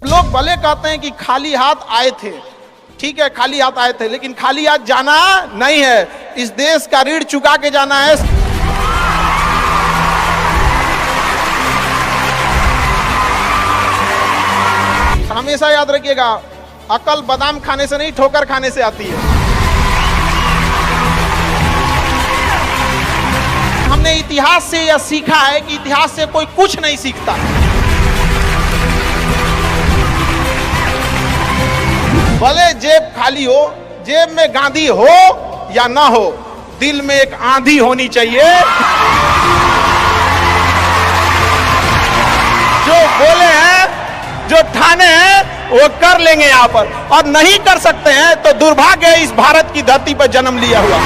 लोग भले कहते हैं कि खाली हाथ आए थे, ठीक है खाली हाथ आए थे, लेकिन खाली हाथ जाना नहीं है। इस देश का ऋण चुका के जाना है। हमेशा याद रखिएगा, अकल बादाम खाने से नहीं ठोकर खाने से आती है। हमने इतिहास से यह सीखा है कि इतिहास से कोई कुछ नहीं सीखता। भले जेब खाली हो, जेब में गांधी हो या ना हो, दिल में एक आंधी होनी चाहिए। जो बोले हैं, जो ठाने हैं, वो कर लेंगे यहां पर, और नहीं कर सकते हैं तो दुर्भाग्य है इस भारत की धरती पर जन्म लिया हुआ।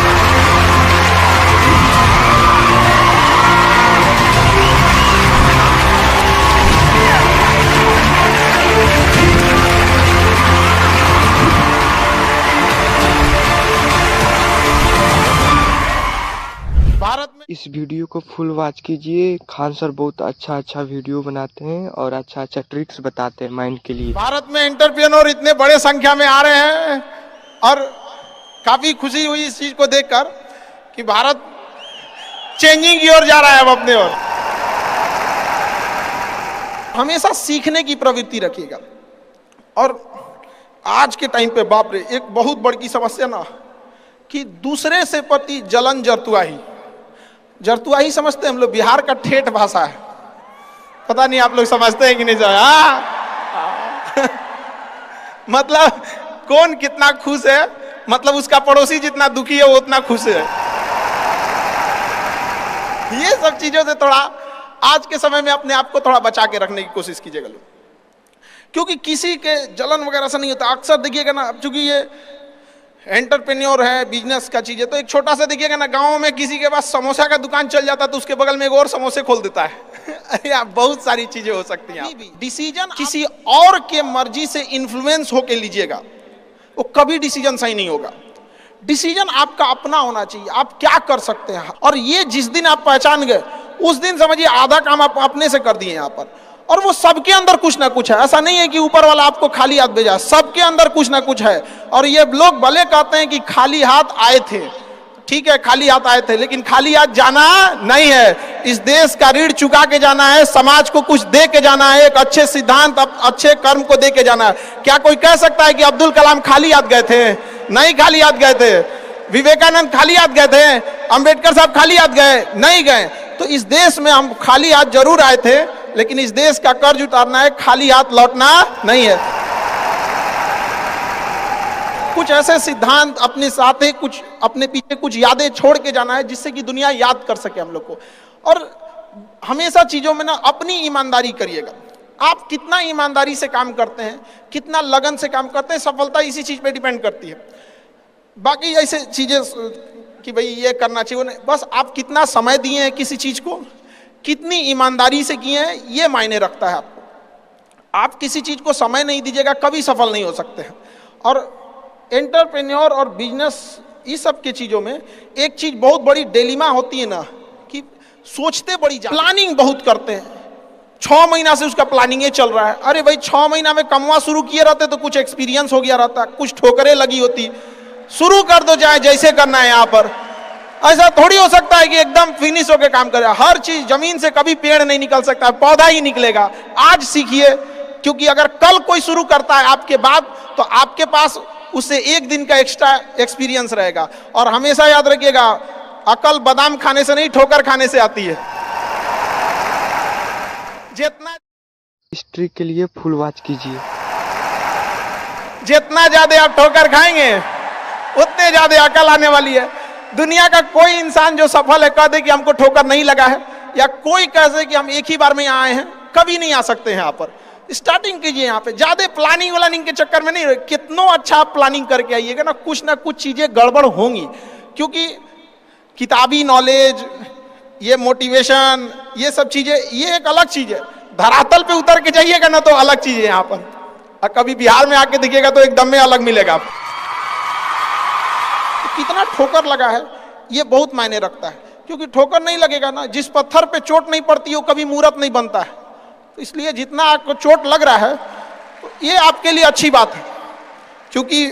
भारत में इस वीडियो को फुल वॉच कीजिए। खान सर बहुत अच्छा वीडियो बनाते हैं और अच्छा ट्रिक्स बताते हैं माइंड के लिए। भारत में एंटरप्रेन्योर इतने बड़े संख्या में आ रहे हैं और काफी खुशी हुई इस चीज को देखकर कि भारत चेंजिंग की ओर जा रहा है अब अपने ओर। हमेशा सीखने की प्रवृत्ति रखिएगा। और आज के टाइम पे बाप रे, एक बहुत बड़ी समस्या ना कि दूसरे से प्रति जलन जरतुआही समझते हैं हम लोग। बिहार का ठेठ भाषा है, पता नहीं आप लोग समझते हैं कि नहीं। मतलब कौन कितना खुश है, मतलब उसका पड़ोसी जितना दुखी है वो उतना खुश है। ये सब चीजों से थोड़ा आज के समय में अपने आप को थोड़ा बचा के रखने की कोशिश कीजिएगा लोग, क्योंकि किसी के जलन वगैरह से नहीं होता। अक्सर देखिएगा ना, चूंकि ये एंटरप्रेन्योर है, बिजनेस का चीज है, तो एक छोटा सा देखिएगा ना, गांव में किसी के पास समोसा का दुकान चल जाता तो उसके बगल में एक और समोसे खोल देता है। अरे बहुत सारी चीजें हो सकती हैं। डिसीजन किसी और के मर्जी से इन्फ्लुएंस होके लीजिएगा, वो कभी डिसीजन सही नहीं होगा। डिसीजन आपका अपना होना चाहिए, आप क्या कर सकते हैं। और ये जिस दिन आप पहचान गए, उस दिन समझिए आधा काम आप अपने से कर दिए यहाँ पर। और वो सबके अंदर कुछ ना कुछ है, ऐसा नहीं है कि ऊपर वाला आपको खाली हाथ भेजा, सबके अंदर कुछ ना कुछ है। और ये लोग भले कहते हैं कि खाली हाथ आए थे, ठीक है खाली हाथ आए थे, लेकिन खाली हाथ जाना नहीं है। इस देश का ऋण चुका के जाना है, समाज को कुछ दे के जाना है, एक अच्छे सिद्धांत, अच्छे कर्म को दे के जाना है। क्या कोई कह सकता है कि अब्दुल कलाम खाली हाथ गए थे? नहीं खाली हाथ गए थे। विवेकानंद खाली हाथ गए थे? अंबेडकर साहब खाली हाथ गए? नहीं गए। तो इस देश में हम खाली हाथ जरूर आए थे, लेकिन इस देश का कर्ज उतारना है, खाली हाथ लौटना नहीं है। कुछ ऐसे सिद्धांत अपने साथ है, कुछ अपने पीछे कुछ यादें छोड़ के जाना है, जिससे कि दुनिया याद कर सके हम लोग को। और हमेशा चीजों में ना अपनी ईमानदारी करिएगा। आप कितना ईमानदारी से काम करते हैं, कितना लगन से काम करते हैं, सफलता इसी चीज पे डिपेंड करती है। बाकी ऐसे चीजें कि भाई ये करना चाहिए, बस आप कितना समय दिए हैं किसी चीज को, कितनी ईमानदारी से किए हैं, ये मायने रखता है आपको। आप किसी चीज को समय नहीं दीजिएगा, कभी सफल नहीं हो सकते हैं। और एंटरप्रेन्योर और बिजनेस, इस सब के चीजों में एक चीज बहुत बड़ी डिलेमा होती है ना, कि सोचते बड़ी प्लानिंग बहुत करते हैं। 6 महीना से उसका प्लानिंग चल रहा है। अरे भाई 6 महीना में कमवा शुरू किए रहते तो कुछ एक्सपीरियंस हो गया रहता, कुछ ठोकरें लगी होती। शुरू कर दो, चाहे जैसे करना है। यहाँ पर ऐसा थोड़ी हो सकता है कि एकदम फिनिश होकर काम करे। हर चीज, जमीन से कभी पेड़ नहीं निकल सकता, पौधा ही निकलेगा। आज सीखिए, क्योंकि अगर कल कोई शुरू करता है आपके बाद, तो आपके पास उससे एक दिन का एक्स्ट्रा एक्सपीरियंस रहेगा। और हमेशा याद रखिएगा, अकल बादाम खाने से नहीं ठोकर खाने से आती है। जितना इस ट्रिक के लिए फुल वॉच कीजिए। जितना ज्यादा आप ठोकर खाएंगे, उतने ज्यादा अकल आने वाली है। दुनिया का कोई इंसान जो सफल है कह दे कि हमको ठोकर नहीं लगा है, या कोई कह दे कि हम एक ही बार में यहाँ आए हैं, कभी नहीं आ सकते हैं। यहाँ पर स्टार्टिंग कीजिए। यहाँ पे ज्यादा प्लानिंग के चक्कर में नहीं, कितना अच्छा आप प्लानिंग करके आइएगा ना कुछ चीजें गड़बड़ होंगी। क्योंकि किताबी नॉलेज, ये मोटिवेशन, ये सब चीजें, ये एक अलग चीज है। धरातल पे उतर के जाइएगा ना तो अलग चीज है यहाँ पर, और कभी बिहार में आके दिखेगा तो एकदम में अलग मिलेगा। कितना ठोकर लगा है ये बहुत मायने रखता है, क्योंकि ठोकर नहीं लगेगा ना, जिस पत्थर पे चोट नहीं पड़ती वो कभी मूर्त नहीं बनता है। तो इसलिए जितना आपको चोट लग रहा है, तो ये आपके लिए अच्छी बात है, क्योंकि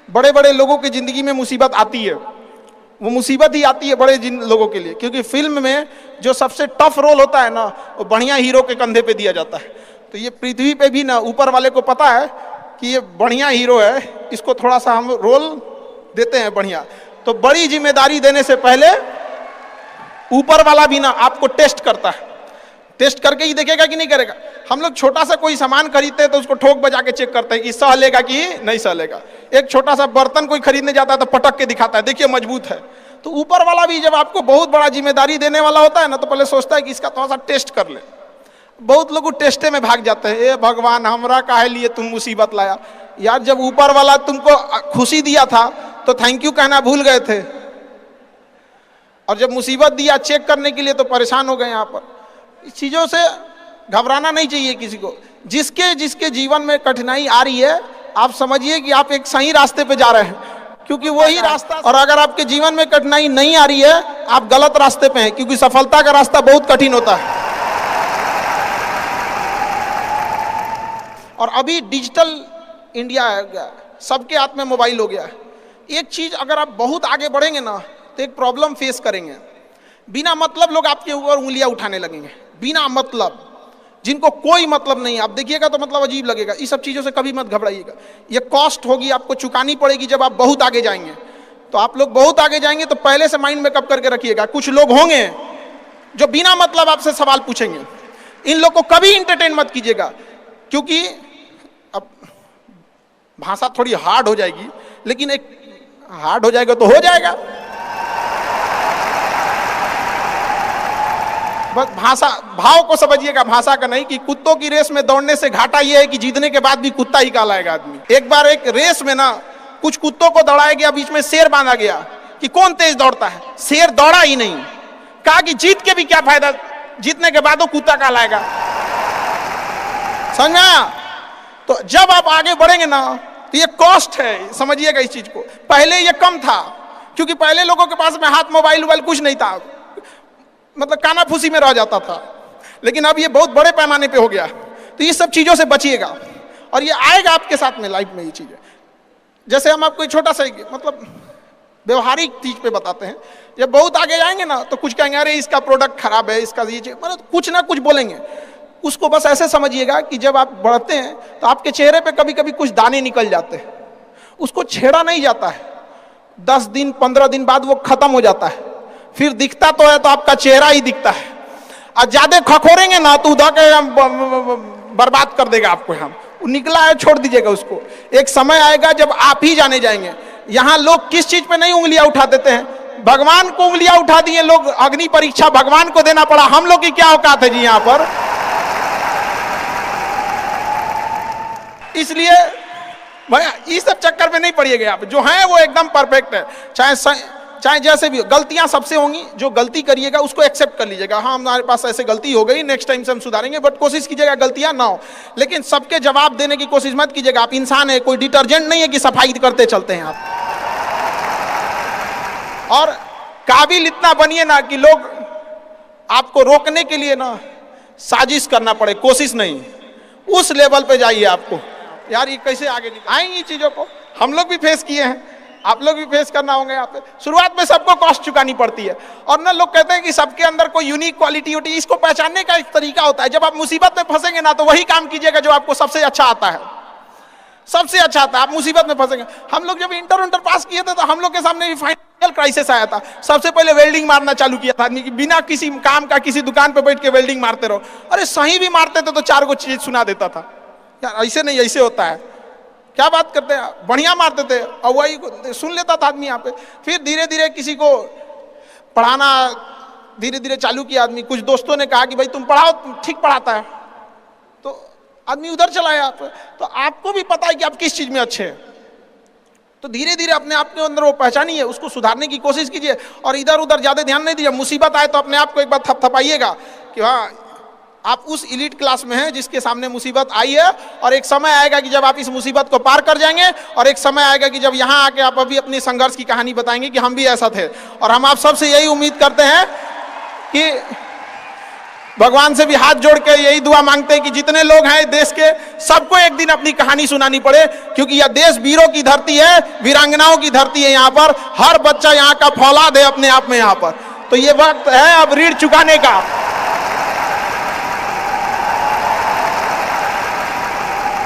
बड़े बड़े लोगों की जिंदगी में मुसीबत आती है, वो मुसीबत ही आती है बड़े जिन लोगों के लिए, क्योंकि फिल्म में जो सबसे टफ रोल होता है ना, वो बढ़िया हीरो के कंधे पे दिया जाता है। तो ये पृथ्वी पे भी ना ऊपर वाले को पता है कि ये बढ़िया हीरो है, इसको थोड़ा सा हम रोल देते हैं बढ़िया। तो बड़ी जिम्मेदारी देने से पहले ऊपर वाला भी ना आपको टेस्ट करता है, टेस्ट करके ही देखेगा कि नहीं करेगा। हम लोग छोटा सा कोई सामान खरीदते हैं तो उसको ठोक बजा के चेक करते हैं कि सह लेगा कि नहीं सह लेगा। एक छोटा सा बर्तन कोई खरीदने जाता है तो पटक के दिखाता है, देखिए मजबूत है। तो ऊपर वाला भी जब आपको बहुत बड़ा जिम्मेदारी देने वाला होता है ना, तो पहले सोचता है कि इसका थोड़ा सा टेस्ट कर ले। बहुत लोग टेस्टे में भाग जाते हैं, ए भगवान हमरा काहे लिए तुम मुसीबत लाया। यार जब ऊपर वाला तुमको खुशी दिया था तो थैंक यू कहना भूल गए थे, और जब मुसीबत दिया चेक करने के लिए तो परेशान हो गए। यहाँ पर इस चीजों से घबराना नहीं चाहिए किसी को। जिसके जिसके जीवन में कठिनाई आ रही है, आप समझिए कि आप एक सही रास्ते पे जा रहे हैं, क्योंकि वही रास्ता। और अगर आपके जीवन में कठिनाई नहीं आ रही है, आप गलत रास्ते पे हैं, क्योंकि सफलता का रास्ता बहुत कठिन होता है। और अभी डिजिटल इंडिया है, सबके हाथ में मोबाइल हो गया है। एक चीज अगर आप बहुत आगे बढ़ेंगे ना, तो एक प्रॉब्लम फेस करेंगे। बिना मतलब लोग आपके ऊपर उंगलियां उठाने लगेंगे, बिना मतलब, जिनको कोई मतलब नहीं। आप देखिएगा तो मतलब अजीब लगेगा। इस सब चीजों से कभी मत घबराइएगा। ये कॉस्ट होगी, आपको चुकानी पड़ेगी जब आप बहुत आगे जाएंगे। तो आप लोग बहुत आगे जाएंगे तो पहले से माइंड मेकअप करके रखिएगा। कुछ लोग होंगे जो बिना मतलब आपसे सवाल पूछेंगे, इन लोग को कभी इंटरटेन मत कीजिएगा, क्योंकि अब भाषा थोड़ी हार्ड हो जाएगी, लेकिन एक हार्ड हो जाएगा तो हो जाएगा। बस भाषा, भाव को समझिएगा, भाषा का नहीं। कि कुत्तों की रेस में दौड़ने से घाटा यह है कि जीतने के बाद भी कुत्ता ही कहलाएगा आदमी। एक बार एक रेस में ना कुछ कुत्तों को दौड़ाया गया, बीच में शेर बांधा गया कि कौन तेज दौड़ता है। शेर दौड़ा ही नहीं, कहा कि जीत के भी क्या फायदा, जीतने के बाद वो कुत्ता कहलाएगा। समझा? तो जब आप आगे बढ़ेंगे ना, तो ये कॉस्ट है, समझिएगा इस चीज को। पहले ये कम था, क्योंकि पहले लोगों के पास में हाथ मोबाइल वोबाइल कुछ नहीं था, मतलब कानाफूसी में रह जाता था। लेकिन अब ये बहुत बड़े पैमाने पे हो गया। तो ये सब चीजों से बचिएगा, और ये आएगा आपके साथ में लाइफ में ये चीजें। जैसे हम आपको छोटा सा मतलब व्यवहारिक चीज पे बताते हैं। जब बहुत आगे जाएंगे ना, तो कुछ कहेंगे अरे इसका प्रोडक्ट खराब है, इसका ये मतलब कुछ ना कुछ बोलेंगे। उसको बस ऐसे समझिएगा कि जब आप बढ़ते हैं तो आपके चेहरे पे कभी कभी कुछ दाने निकल जाते हैं, उसको छेड़ा नहीं जाता है। 10 दिन 15 दिन बाद वो खत्म हो जाता है, फिर दिखता तो है तो आपका चेहरा ही दिखता है। और ज्यादा खखोरेंगे ना तो उधर के बर्बाद कर देगा आपको। हम निकला है छोड़ दीजिएगा उसको। एक समय आएगा जब आप ही जाने जाएंगे। यहाँ लोग किस चीज पे नहीं उंगलियां उठा देते हैं, भगवान को उंगलियां उठा दिए लोग। अग्नि परीक्षा भगवान को देना पड़ा, हम लोग की क्या औकात है जी यहाँ पर। इसलिए भैया इस सब चक्कर में नहीं पड़िएगा। आप जो हैं वो एकदम परफेक्ट है, चाहे जैसे भी। गलतियां सबसे होंगी, जो गलती करिएगा उसको एक्सेप्ट कर लीजिएगा। हाँ हमारे पास ऐसे गलती हो गई, नेक्स्ट टाइम से हम सुधारेंगे, बट कोशिश कीजिएगा गलतियां ना हो। लेकिन सबके जवाब देने की कोशिश मत कीजिएगा। आप इंसान है, कोई डिटर्जेंट नहीं है कि सफाई करते चलते हैं आप। और काबिल इतना बनिए ना कि लोग आपको रोकने के लिए ना साजिश करना पड़े, कोशिश नहीं। उस लेवल पे जाइए। आपको यार ये कैसे आगे आएंगी चीजों को, हम लोग भी फेस किए हैं, आप लोग भी फेस करना होंगे। यहाँ पे शुरुआत में सबको कॉस्ट चुकानी पड़ती है। और ना लोग कहते हैं कि सबके अंदर कोई यूनिक क्वालिटी होती है, इसको पहचानने का एक तरीका होता है। जब आप मुसीबत में फंसेंगे ना, तो वही काम कीजिएगा जो आपको सबसे अच्छा आता है, सबसे अच्छा आता है। आप मुसीबत में फंसेंगे। हम लोग जब इंटर पास किए थे तो हम लोग के सामने भी फाइनल क्राइसिस आया था। सबसे पहले वेल्डिंग मारना चालू किया था आदमी की, बिना किसी काम का किसी दुकान पे बैठ के वेल्डिंग मारते रहो। अरे सही भी मारते थे तो 4 को चीज सुना देता था। यार ऐसे नहीं, ऐसे होता है, क्या बात करते हैं। बढ़िया मारते थे और वही सुन लेता था आदमी यहाँ पे। फिर धीरे धीरे किसी को पढ़ाना धीरे धीरे चालू किया आदमी। कुछ दोस्तों ने कहा कि भाई तुम पढ़ाओ, ठीक पढ़ाता है, तो आदमी उधर चला गया। तो आपको भी पता है कि आप किस चीज में अच्छे हैं, तो धीरे धीरे अपने आप के अंदर वो पहचानिए, उसको सुधारने की कोशिश कीजिए। और इधर उधर ज्यादा ध्यान नहीं दीजिए। मुसीबत आए तो अपने आप को एक बार थपथपाइएगा कि हाँ आप उस एलीट क्लास में हैं जिसके सामने मुसीबत आई है। और एक समय आएगा कि जब आप इस मुसीबत को पार कर जाएंगे, और एक समय आएगा कि जब यहाँ आके आप अभी अपनी संघर्ष की कहानी बताएंगे कि हम भी ऐसा थे। और हम आप सबसे यही उम्मीद करते हैं कि भगवान से भी हाथ जोड़ के यही दुआ मांगते हैं कि जितने लोग हैं देश के, सबको एक दिन अपनी कहानी सुनानी पड़े, क्योंकि यह देश वीरों की धरती है, वीरांगनाओं की धरती है। यहाँ पर हर बच्चा यहाँ का फौलाद है अपने आप में यहाँ पर। तो ये वक्त है अब ऋण चुकाने का।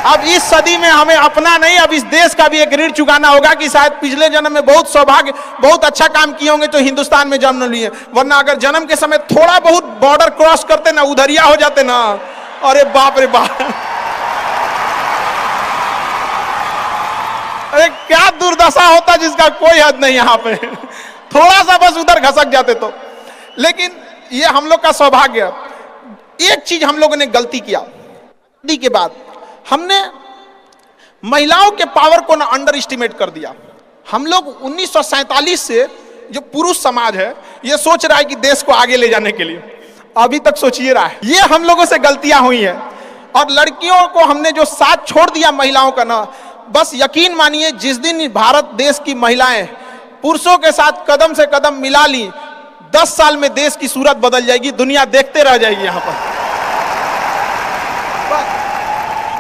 अब इस सदी में हमें अपना नहीं, अब इस देश का भी एक ऋण चुकाना होगा कि शायद पिछले जन्म में बहुत सौभाग्य, बहुत अच्छा काम किए होंगे तो हिंदुस्तान में जन्म लिए, वरना अगर जन्म के समय थोड़ा बहुत बॉर्डर क्रॉस करते ना, उधरिया हो जाते ना, अरे बाप रे बाप, अरे क्या दुर्दशा होता जिसका कोई हद नहीं। यहाँ पे थोड़ा सा बस उधर घसक जाते तो। लेकिन ये हम लोग का सौभाग्य। एक चीज हम लोगों ने गलती किया के बाद, हमने महिलाओं के पावर को ना अंडर एस्टिमेट कर दिया। हम लोग 1947 से जो पुरुष समाज है ये सोच रहा है कि देश को आगे ले जाने के लिए, अभी तक सोचिए रहा है। ये हम लोगों से गलतियां हुई हैं। और लड़कियों को हमने जो साथ छोड़ दिया महिलाओं का ना, बस यकीन मानिए जिस दिन भारत देश की महिलाएं पुरुषों के साथ कदम से कदम मिला ली, 10 साल में देश की सूरत बदल जाएगी, दुनिया देखते रह जाएगी। यहाँ पर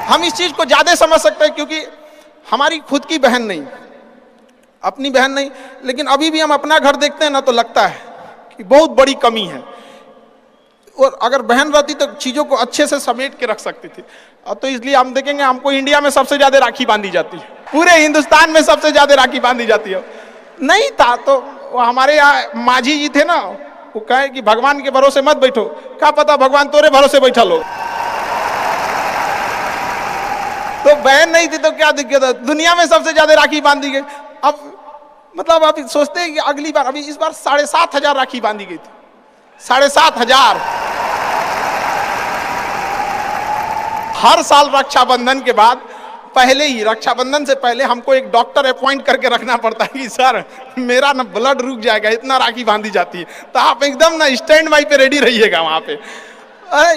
हम इस चीज को ज्यादा समझ सकते हैं क्योंकि हमारी खुद की बहन नहीं, अपनी बहन नहीं, लेकिन अभी भी हम अपना घर देखते हैं ना तो लगता है कि बहुत बड़ी कमी है। और अगर बहन रहती तो चीजों को अच्छे से समेट के रख सकती थी। तो इसलिए हम देखेंगे हमको इंडिया में सबसे ज्यादा राखी बांधी जाती है, पूरे हिंदुस्तान में सबसे ज्यादा राखी बांधी जाती है। नहीं था तो हमारे यहाँ माझी जी थे ना, वो कहे कि भगवान के भरोसे मत बैठो, क्या पता भगवान तोरे भरोसे बैठा लो। तो बहन नहीं थी तो क्या दिक्कत है, दुनिया में सबसे ज्यादा राखी बांधी गई। अब मतलब आप सोचते हैं कि अगली बार, अभी इस बार 7,500 राखी बांधी गई थी, 7,500। हर साल रक्षाबंधन के बाद, पहले ही रक्षाबंधन से पहले हमको एक डॉक्टर अपॉइंट करके रखना पड़ता है कि सर मेरा ना ब्लड रुक जाएगा, इतना राखी बांधी जाती है। तो आप एकदम ना स्टैंड बाई पे रेडी रहिएगा वहां पे।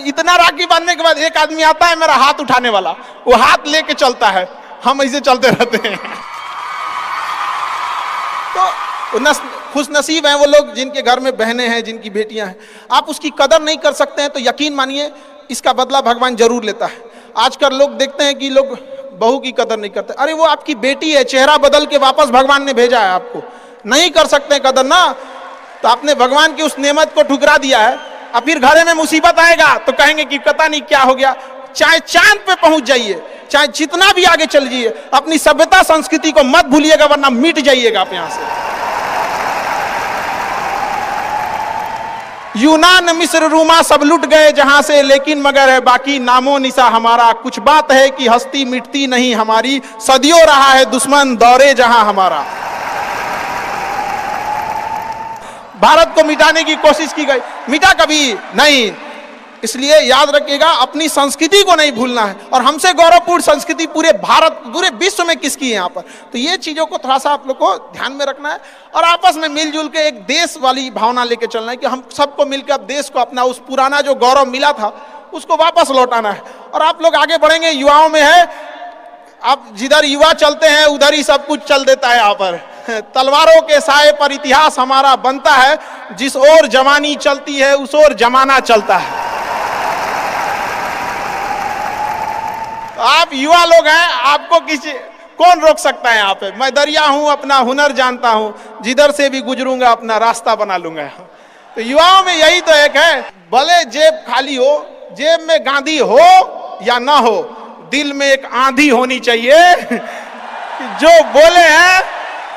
इतना राखी बांधने के बाद एक आदमी आता है मेरा हाथ उठाने वाला, वो हाथ लेके चलता है, हम ऐसे चलते रहते हैं। तो खुश नसीब हैं वो लोग जिनके घर में बहनें हैं, जिनकी बेटियां हैं। आप उसकी कदर नहीं कर सकते हैं तो यकीन मानिए इसका बदला भगवान जरूर लेता है। आजकल लोग देखते हैं कि लोग बहू की कदर नहीं करते। अरे वो आपकी बेटी है, चेहरा बदल के वापस भगवान ने भेजा है आपको, नहीं कर सकते कदर ना, तो आपने भगवान की उस नेमत को ठुकरा दिया है। अब फिर घरे में मुसीबत आएगा तो कहेंगे कि पता नहीं क्या हो गया। चाहे चांद पे पहुंच जाइए, चाहे जितना भी आगे चल जाइए, अपनी सभ्यता संस्कृति को मत भूलिएगा, वरना मिट जाइएगा आप यहां से। यूनान मिस्र रूमा सब लुट गए जहां से, लेकिन मगर है बाकी नामो निशा हमारा। कुछ बात है कि हस्ती मिटती नहीं हमारी, सदियों रहा है दुश्मन दौरे जहां हमारा। भारत को मिटाने की कोशिश की गई, मिटा कभी नहीं। इसलिए याद रखिएगा अपनी संस्कृति को नहीं भूलना है। और हमसे गौरवपूर्ण संस्कृति पूरे भारत, पूरे विश्व में किसकी है यहाँ पर। तो ये चीजों को थोड़ा सा आप लोग को ध्यान में रखना है और आपस में मिलजुल के एक देश वाली भावना लेके चलना है कि हम सबको मिलकर अब देश को अपना उस पुराना जो गौरव मिला था उसको वापस लौटाना है। और आप लोग आगे बढ़ेंगे, युवाओं में है, अब जिधर युवा चलते हैं उधर ही सब कुछ चल देता है। यहाँ पर तलवारों के साए पर इतिहास हमारा बनता है, जिस ओर जवानी चलती है उस ओर जमाना चलता है। आप युवा लोग हैं, आपको किसी कौन रोक सकता है यहाँ पे। मैं दरिया हूं, अपना हुनर जानता हूं, जिधर से भी गुजरूंगा अपना रास्ता बना लूंगा। तो युवाओं में यही तो एक है, भले जेब खाली हो, जेब में गांधी हो या ना हो, दिल में एक आंधी होनी चाहिए कि जो बोले हैं,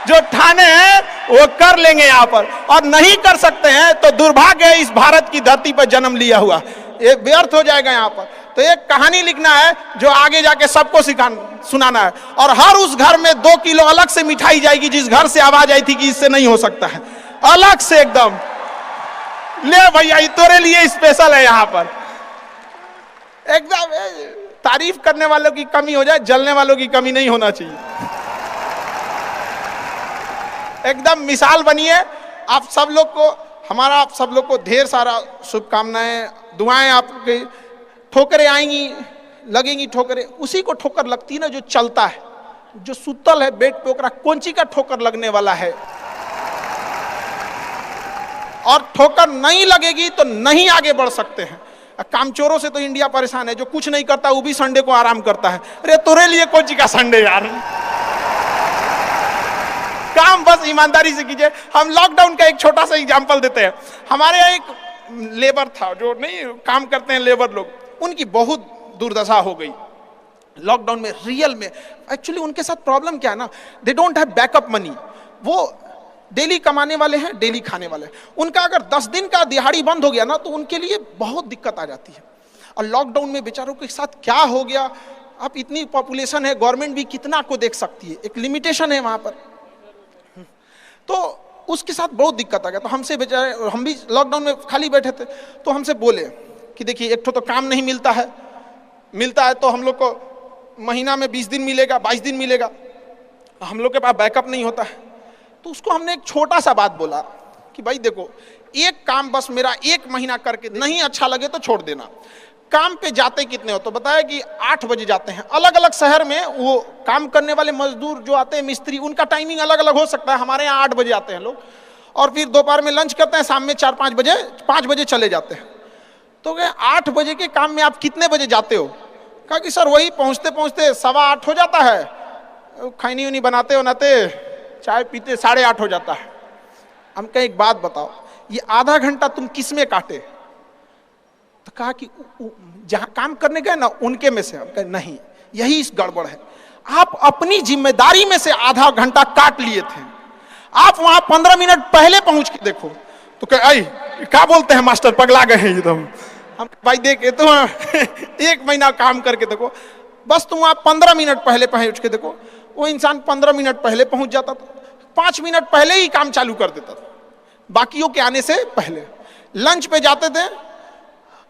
जो ठाने हैं वो कर लेंगे यहाँ पर। और नहीं कर सकते हैं तो दुर्भाग्य है इस भारत की धरती पर जन्म लिया हुआ, ये व्यर्थ हो जाएगा यहाँ पर। तो एक कहानी लिखना है जो आगे जाके सबको सुनाना है। और हर उस घर में 2 किलो अलग से मिठाई जाएगी जिस घर से आवाज आई थी कि इससे नहीं हो सकता है, अलग से एकदम ले भैया ये तेरे लिए स्पेशल है। यहाँ पर एकदम तारीफ करने वालों की कमी हो जाए, जलने वालों की कमी नहीं होना चाहिए। एकदम मिसाल बनिए। आप सब लोग को, हमारा आप सब लोग को ढेर सारा शुभकामनाएं, दुआएं। आपके ठोकरें आएंगी, लगेंगी ठोकरें, उसी को ठोकर लगती है ना जो चलता है, जो सुतल है बेड पे, ओकरा कौंची का ठोकर लगने वाला है। और ठोकर नहीं लगेगी तो नहीं आगे बढ़ सकते हैं। कामचोरों से तो इंडिया परेशान है, जो कुछ नहीं करता वो भी संडे को आराम करता है। अरे तोरे लिए कौन सी का संडे यार, काम बस ईमानदारी से कीजिए। हम लॉकडाउन का एक छोटा सा एग्जांपल देते हैं। हमारे यहाँ एक लेबर था, जो नहीं काम करते हैं लेबर लोग, उनकी बहुत दुर्दशा हो गई लॉकडाउन में। रियल में एक्चुअली उनके साथ प्रॉब्लम क्या है ना, they don't have backup money. वो डेली कमाने वाले हैं, डेली खाने वाले हैं। उनका अगर 10 दिन का दिहाड़ी बंद हो गया ना तो उनके लिए बहुत दिक्कत आ जाती है। और लॉकडाउन में बेचारों के साथ क्या हो गया, अब इतनी पॉपुलेशन है, गवर्नमेंट भी कितना को देख सकती है, एक लिमिटेशन है वहां पर। तो उसके साथ बहुत दिक्कत आ गया। तो हमसे बेचारे, हम भी लॉकडाउन में खाली बैठे थे, तो हमसे बोले कि देखिए एक तो काम नहीं मिलता है, मिलता है तो हम लोग को महीना में 20 दिन मिलेगा, 22 दिन मिलेगा, हम लोग के पास बैकअप नहीं होता है। तो उसको हमने एक छोटा सा बात बोला कि भाई देखो, एक काम बस मेरा 1 महीना करके नहीं अच्छा लगे तो छोड़ देना। काम पे जाते कितने हो, तो बताया कि 8 बजे जाते हैं। अलग अलग शहर में वो काम करने वाले मजदूर जो आते हैं, मिस्त्री, उनका टाइमिंग अलग अलग हो सकता है। हमारे यहाँ 8 बजे आते हैं लोग, और फिर दोपहर में लंच करते हैं, शाम में 4-5 बजे 5 बजे चले जाते हैं। तो कहे 8 बजे के काम में आप कितने बजे जाते हो? कहा कि सर वही पहुंचते पहुंचते 7:15 हो जाता है, खैनी उनी बनाते बनाते चाय पीते 8:30 हो जाता है। हम कहे एक बात बताओ, ये आधा घंटा तुम किस में काटे? तो कहा कि जहां काम करने गए ना उनके में से। हम कहे नहीं, यही इस गड़बड़ है, आप अपनी जिम्मेदारी में से आधा घंटा काट लिए थे, आप वहां 15 मिनट पहले पहुंच के देखो। तो कहे आई क्या बोलते हैं मास्टर, पगला गए हैं एकदम। हम भाई देखे तो 1 महीना काम करके देखो, बस तुम वहां 15 मिनट पहले पहुंच के देखो। वो इंसान 15 मिनट पहले पहुंच जाता था, 5 मिनट पहले ही काम चालू कर देता था, बाकियों के आने से पहले। लंच पे जाते थे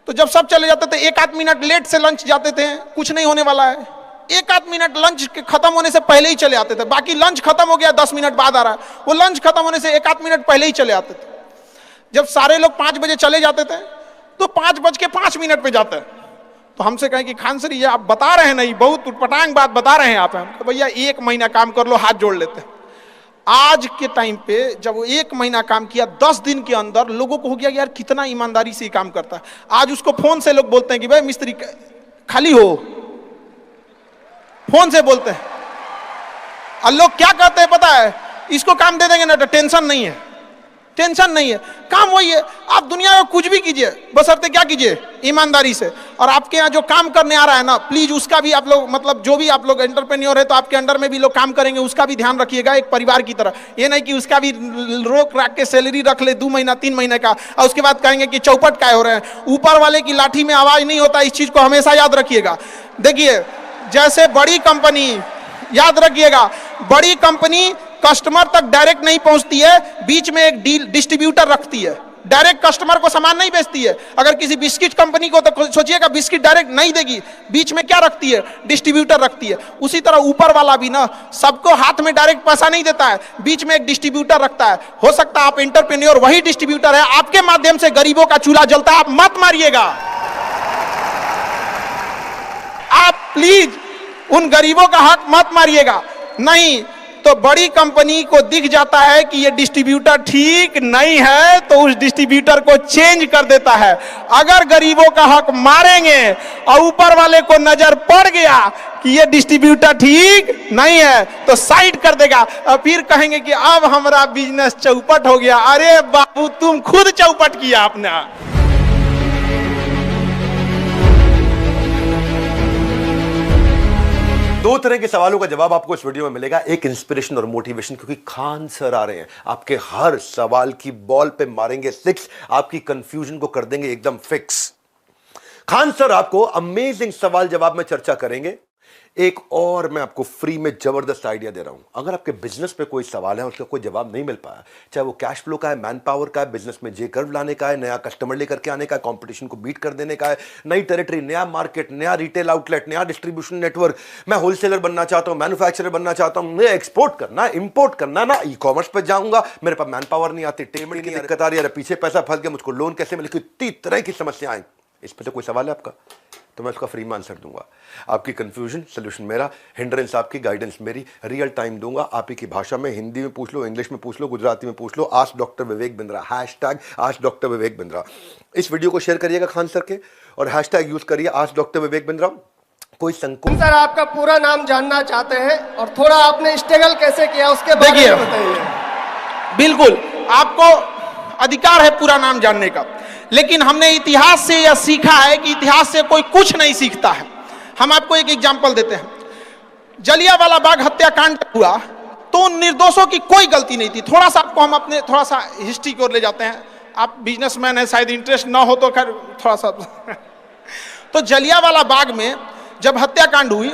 तो जब सब चले जाते थे 1 आध मिनट लेट से लंच जाते थे, कुछ नहीं होने वाला है, 1 आध मिनट लंच के खत्म होने से पहले ही चले आते थे। बाकी लंच खत्म हो गया 10 मिनट बाद आ रहा है, वो लंच खत्म होने से 1 आध मिनट पहले ही चले आते थे। जब सारे लोग 5 बजे चले जाते थे तो 5:05 पे जाते हैं। तो हमसे कहें कि खान सर ये आप बता रहे हैं नहीं, बहुत उटपटांग बात बता रहे हैं आप। हम भैया 1 महीना काम कर लो, हाथ जोड़ लेते हैं। आज के टाइम पे जब वो 1 महीना काम किया, 10 दिन के अंदर लोगों को हो गया यार कितना ईमानदारी से काम करता है। आज उसको फोन से लोग बोलते हैं कि भाई मिस्त्री खाली हो, फोन से बोलते हैं। और लोग क्या कहते हैं पता है, इसको काम दे देंगे ना तो टेंशन नहीं है, टेंशन नहीं है, काम वही है। आप दुनिया में कुछ भी कीजिए, बशर्ते क्या कीजिए, ईमानदारी से। और आपके यहाँ जो काम करने आ रहा है ना, प्लीज उसका भी आप लोग, मतलब जो भी आप लोग एंटरप्रेन्योर है तो आपके अंडर में भी लोग काम करेंगे, उसका भी ध्यान रखिएगा एक परिवार की तरह। ये नहीं कि उसका भी रोक रख के सैलरी रख ले 2 महीना 3 महीने का, और उसके बाद कहेंगे कि चौपट काय हो रहे हैं। ऊपर वाले की लाठी में आवाज नहीं होता, इस चीज को हमेशा याद रखिएगा। देखिए जैसे बड़ी कंपनी, याद रखिएगा, बड़ी कंपनी कस्टमर तक डायरेक्ट नहीं पहुंचती है, बीच में एक डिस्ट्रीब्यूटर रखती है, डायरेक्ट कस्टमर को सामान नहीं बेचती है। अगर किसी बिस्किट कंपनी को, तो सोचिएगा बिस्किट डायरेक्ट नहीं देगी, बीच में क्या रखती है, डिस्ट्रीब्यूटर रखती है। उसी तरह ऊपर वाला भी ना सबको हाथ में डायरेक्ट पैसा नहीं देता है, बीच में एक डिस्ट्रीब्यूटर रखता है। हो सकता है आप एंटरप्रेन्योर वही डिस्ट्रीब्यूटर है, आपके माध्यम से गरीबों का चूल्हा जलता है, आप मत मारिएगा। आप प्लीज उन गरीबों का हक मत मारिएगा। नहीं तो बड़ी कंपनी को दिख जाता है कि ये डिस्ट्रीब्यूटर ठीक नहीं है तो उस डिस्ट्रीब्यूटर को चेंज कर देता है। अगर गरीबों का हक मारेंगे और ऊपर वाले को नजर पड़ गया कि ये डिस्ट्रीब्यूटर ठीक नहीं है तो साइड कर देगा, और फिर कहेंगे कि अब हमारा बिजनेस चौपट हो गया। अरे बाबू तुम खुद चौपट किया अपना। 2 तरह के सवालों का जवाब आपको इस वीडियो में मिलेगा, एक इंस्पिरेशन और मोटिवेशन, क्योंकि खान सर आ रहे हैं, आपके हर सवाल की बॉल पे मारेंगे 6, आपकी कंफ्यूजन को कर देंगे एकदम फिक्स। खान सर आपको अमेजिंग सवाल जवाब में चर्चा करेंगे। एक और मैं आपको फ्री में जबरदस्त आइडिया दे रहा हूं। अगर आपके बिजनेस पे कोई सवाल है, उसका कोई जवाब नहीं मिल पाया, चाहे वो कैश फ्लो का है, मैन पावर का है, बिजनेस में जे कर्व लाने का है, नया कस्टमर लेकर के आने का है, कंपटीशन को बीट कर देने का है, नई टेरिटरी, नया मार्केट, नया रिटेल आउटलेट, नया डिस्ट्रीब्यूशन नेटवर्क, मैं होलसेलर बनना चाहता हूं, मैन्युफैक्चरर बनना चाहता हूं, मैं एक्सपोर्ट करना, इंपोर्ट करना, ना ई कॉमर्स पर जाऊंगा, मेरे पास मैन पावर नहीं आती, पेमेंट की दिक्कत आ रही है, पीछे पैसा फंस गया, मुझको लोन कैसे मिले, कितनी तरह की समस्याएं। इस पर तो कोई सवाल है आपका? तो मैं उसका फ्री में आंसर दूंगा। आपकी कंफ्यूजन सोल्यूशन मेरा, हिंड्रेंस आपकी, गाइडेंस मेरी, रियल टाइम दूंगा आप ही की भाषा में। हिंदी में पूछ लो, इंग्लिश में पूछ लो, गुजराती में पूछ लो। Ask doctor Vivek Bindra, hashtag ask doctor Vivek Bindra. इस वीडियो को शेयर करिएगा खान सर के और हैशटैग यूज करिए आस्क डॉक्टर विवेक बिंद्रा। कोई संकोच। सर आपका पूरा नाम जानना चाहते हैं और थोड़ा आपने स्ट्रगल कैसे किया उसके बारे में बताइए। बिल्कुल, आपको अधिकार है पूरा नाम जानने का, लेकिन हमने इतिहास से यह सीखा है कि इतिहास से कोई कुछ नहीं सीखता है। हम आपको एक एग्जांपल देते हैं। जलियांवाला बाग हत्याकांड हुआ तो उन निर्दोषों की कोई गलती नहीं थी। थोड़ा सा आपको हम अपने थोड़ा सा हिस्ट्री की ओर ले जाते हैं। आप बिजनेसमैन है, शायद इंटरेस्ट ना हो तो खैर थोड़ा सा तो जलियांवाला बाग में जब हत्याकांड हुई,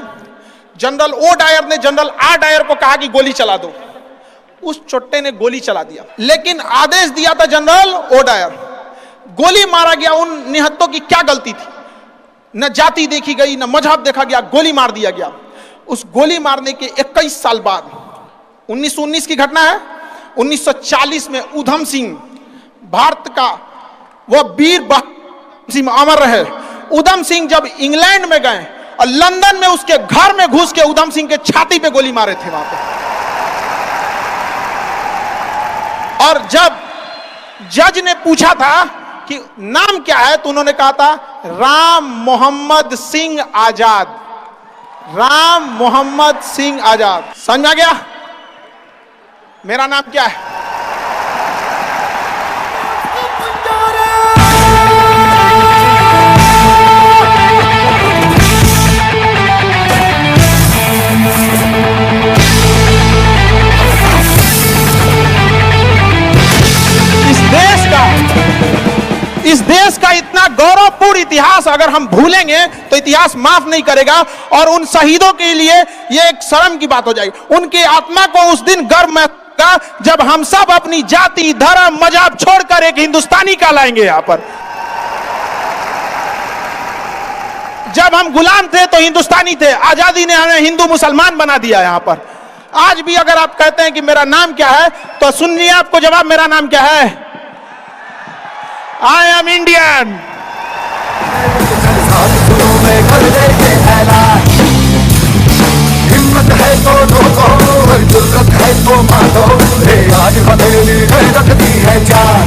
जनरल ओ डायर ने जनरल आर डायर को कहा कि गोली चला दो। उस चोट्टे ने गोली चला दिया, लेकिन आदेश दिया था जनरल ओ डायर। गोली मारा गया। उन निहत्तों की क्या गलती थी? न जाति देखी गई, न मजहब देखा गया, गोली मार दिया गया। उस गोली मारने के 21 साल बाद 1919 की घटना है। 1940 में उधम सिंह, भारत का वह वीर सिंह अमर रहे। उधम सिंह जब इंग्लैंड में गए और लंदन में उसके घर में घुस के उधम सिंह के छाती पे गोली मारे थे वहां पे। और जब जज ने पूछा था कि नाम क्या है, तो उन्होंने कहा था राम मोहम्मद सिंह आजाद। राम मोहम्मद सिंह आजाद। समझ आ गया मेरा नाम क्या है? इस देश का इतना गौरवपूर्ण इतिहास अगर हम भूलेंगे तो इतिहास माफ नहीं करेगा, और उन शहीदों के लिए यह एक शर्म की बात हो जाएगी। उनकी आत्मा को उस दिन गर्व महसूस होगा जब हम सब अपनी जाति, धर्म, मजहब छोड़कर एक हिंदुस्तानी कहलाएंगे। यहां पर जब हम गुलाम थे तो हिंदुस्तानी थे, आजादी ने हमें हिंदू मुसलमान बना दिया। यहां पर आज भी अगर आप कहते हैं कि मेरा नाम क्या है, तो सुनिए आपको जवाब, मेरा नाम क्या है? I am Indian. हिम्मत है तो ठोको, जुर्रत है तो मारो, आज हथेली है रखती है जान।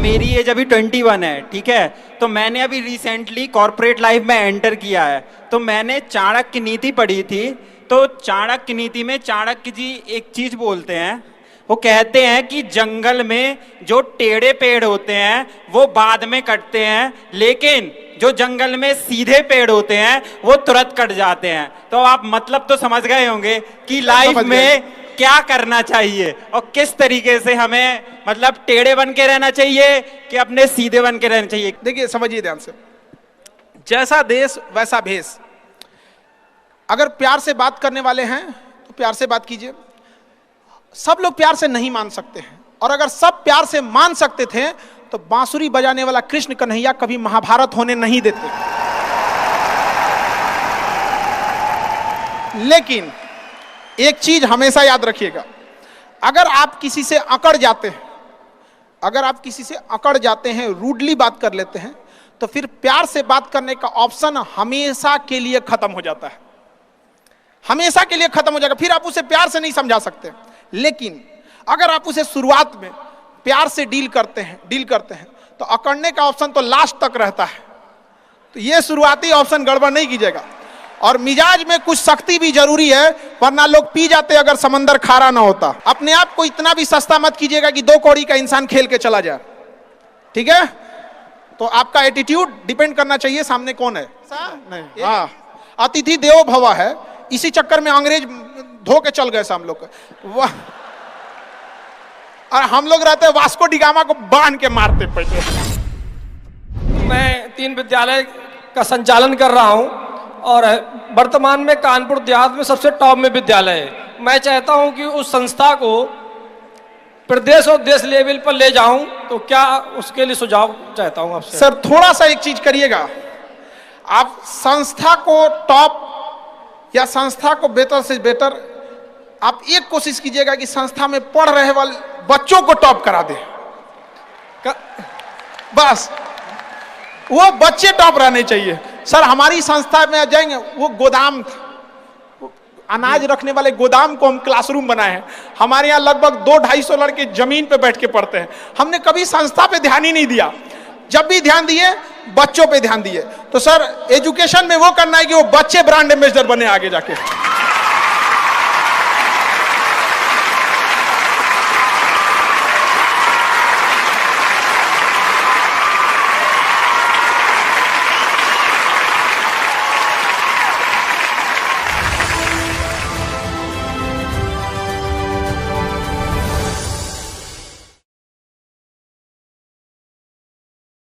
मेरी एज अभी 21 है, ठीक है। तो मैंने अभी रिसेंटली कॉर्पोरेट लाइफ में एंटर किया है। तो मैंने चाणक्य नीति पढ़ी थी। तो चाणक्य नीति में चाणक्य जी एक चीज बोलते हैं, वो कहते हैं कि जंगल में जो टेढ़े पेड़ होते हैं वो बाद में कटते हैं, लेकिन जो जंगल में सीधे पेड़ होते हैं वो तुरंत कट जाते हैं। तो आप मतलब तो समझ गए होंगे कि लाइफ में क्या करना चाहिए और किस तरीके से हमें मतलब टेढ़े बन के रहना चाहिए कि अपने सीधे बन के रहना चाहिए। देखिए, समझिए ध्यान से, जैसा देश वैसा भेष। अगर प्यार से बात करने वाले हैं तो प्यार से बात कीजिए। सब लोग प्यार से नहीं मान सकते हैं, और अगर सब प्यार से मान सकते थे तो बांसुरी बजाने वाला कृष्ण कन्हैया कभी महाभारत होने नहीं देते। लेकिन एक चीज हमेशा याद रखिएगा, अगर आप किसी से अकड़ जाते हैं, अगर आप किसी से अकड़ जाते हैं, रूडली बात कर लेते हैं, तो फिर प्यार से बात करने का ऑप्शन हमेशा के लिए खत्म हो जाता है। हमेशा के लिए खत्म हो जाएगा। फिर आप उसे प्यार से नहीं समझा सकते। लेकिन अगर आप उसे शुरुआत में प्यार से डील करते हैं तो अकड़ने का ऑप्शन तो लास्ट तक रहता है। तो ये शुरुआती ऑप्शन गड़बड़ नहीं कीजिएगा। और मिजाज में कुछ सख्ती भी जरूरी है, वरना लोग पी जाते अगर समंदर खारा ना होता। अपने आप को इतना भी सस्ता मत कीजिएगा कि 2 कौड़ी का इंसान खेल के चला जाए, ठीक है? तो आपका एटीट्यूड डिपेंड करना चाहिए सामने कौन है। नहीं, हाँ, अतिथि देवो भव है। इसी चक्कर में अंग्रेज धो के चल गए हम लोग। और हम लोग रहते वास्को डिगामा को बांध के मारते पहले। मैं 3 विद्यालय का संचालन कर रहा हूं और वर्तमान में कानपुर देहात में सबसे टॉप में विद्यालय है। मैं चाहता हूं कि उस संस्था को प्रदेश और देश लेवल पर ले जाऊं, तो क्या उसके लिए सुझाव चाहता हूं आपसे। सर, थोड़ा सा एक चीज करिएगा, आप संस्था को टॉप या संस्था को बेहतर से बेहतर आप एक कोशिश कीजिएगा कि संस्था में पढ़ रहे वाले बच्चों को टॉप करा दे। बस वो बच्चे टॉप रहने चाहिए। सर हमारी संस्था में जाएंगे, वो गोदाम, अनाज रखने वाले गोदाम को हम क्लासरूम बनाए हैं। हमारे यहाँ लगभग 200-250 लड़के जमीन पे बैठ के पढ़ते हैं। हमने कभी संस्था पे ध्यान ही नहीं दिया, जब भी ध्यान दिए बच्चों पे ध्यान दिए। तो सर एजुकेशन में वो करना है कि वो बच्चे ब्रांड एम्बेसडर बने आगे जाके।